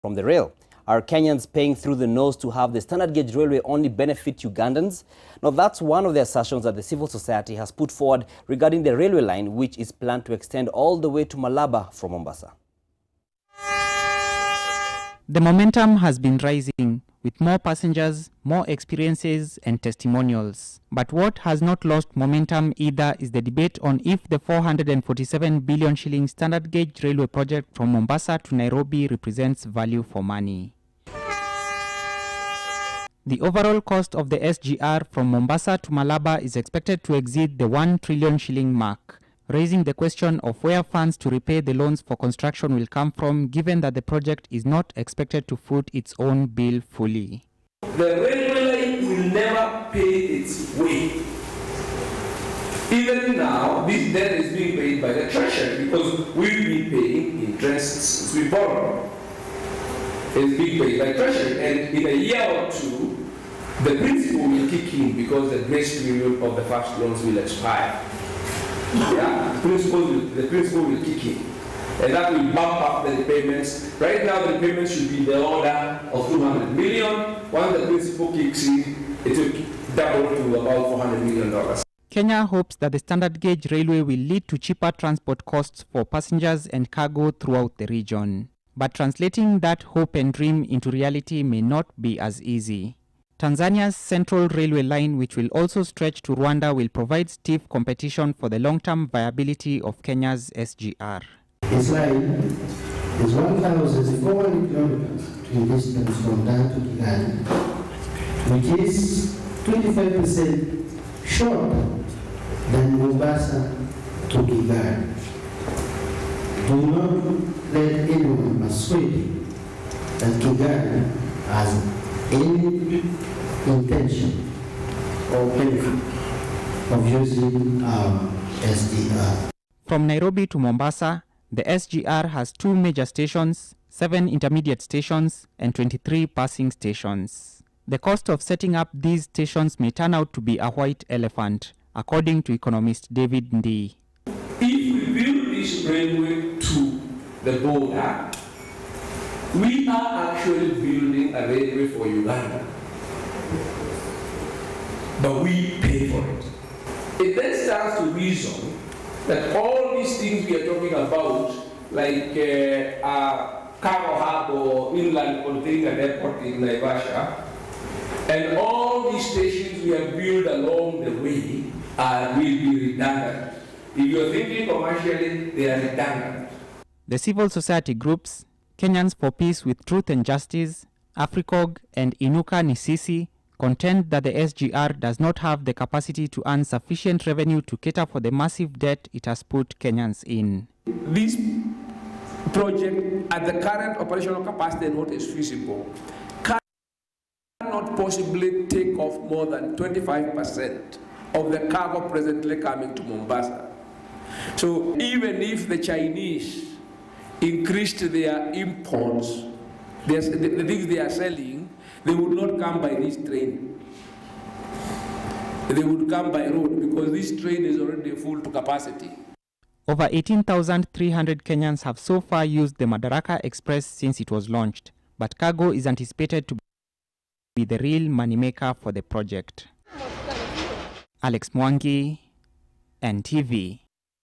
from the rail. Are Kenyans paying through the nose to have the standard gauge railway only benefit Ugandans? Now, that's one of the assertions that the civil society has put forward regarding the railway line, which is planned to extend all the way to Malaba from Mombasa. The momentum has been rising, with more passengers, more experiences and testimonials. But what has not lost momentum either is the debate on if the 447 billion shilling standard gauge railway project from Mombasa to Nairobi represents value for money. The overall cost of the SGR from Mombasa to Malaba is expected to exceed the 1 trillion shilling mark, raising the question of where funds to repay the loans for construction will come from, given that the project is not expected to foot its own bill fully. The railway line will never pay its way. Even now, this debt is being paid by the treasury because we've been paying interest since we borrowed. It's being paid by treasury, and in a year or two, the principal will kick in because the grace period of the first loans will expire. Yeah, the principal will kick in, and that will bump up the repayments. Right now, the repayments should be in the order of 200 million. Once the principal kicks in, it will double to about $400 million. Kenya hopes that the standard gauge railway will lead to cheaper transport costs for passengers and cargo throughout the region. But translating that hope and dream into reality may not be as easy. Tanzania's Central Railway line, which will also stretch to Rwanda, will provide stiff competition for the long-term viability of Kenya's SGR. This line is 1,400 kilometers in distance from Dar to Kigali, which is 25% shorter than Mombasa to Kigali. Do not let anyone persuade you that Kigali has any intention or benefit of using SGR. From Nairobi to Mombasa, the SGR has 2 major stations, 7 intermediate stations, and 23 passing stations. The cost of setting up these stations may turn out to be a white elephant, according to economist David Ndii. If we build this railway to the border, we are actually building a railway for Uganda, but we pay for it. It then stands to reason that all these things we are talking about, like a cargo hub or inland container airport in Naivasha, and all these stations we have built along the way will be redundant. If you are thinking commercially, they are redundant. The civil society groups, Kenyans for Peace with Truth and Justice, AFRICOG, and Inuka Nisisi contend that the SGR does not have the capacity to earn sufficient revenue to cater for the massive debt it has put Kenyans in. This project, at the current operational capacity and what is feasible, cannot possibly take off more than 25% of the cargo presently coming to Mombasa. So even if the Chinese increased their imports, the things they are selling, they would not come by this train. They would come by road because this train is already full to capacity. Over 18,300 Kenyans have so far used the Madaraka Express since it was launched, but cargo is anticipated to be the real moneymaker for the project. Alex Mwangi, NTV.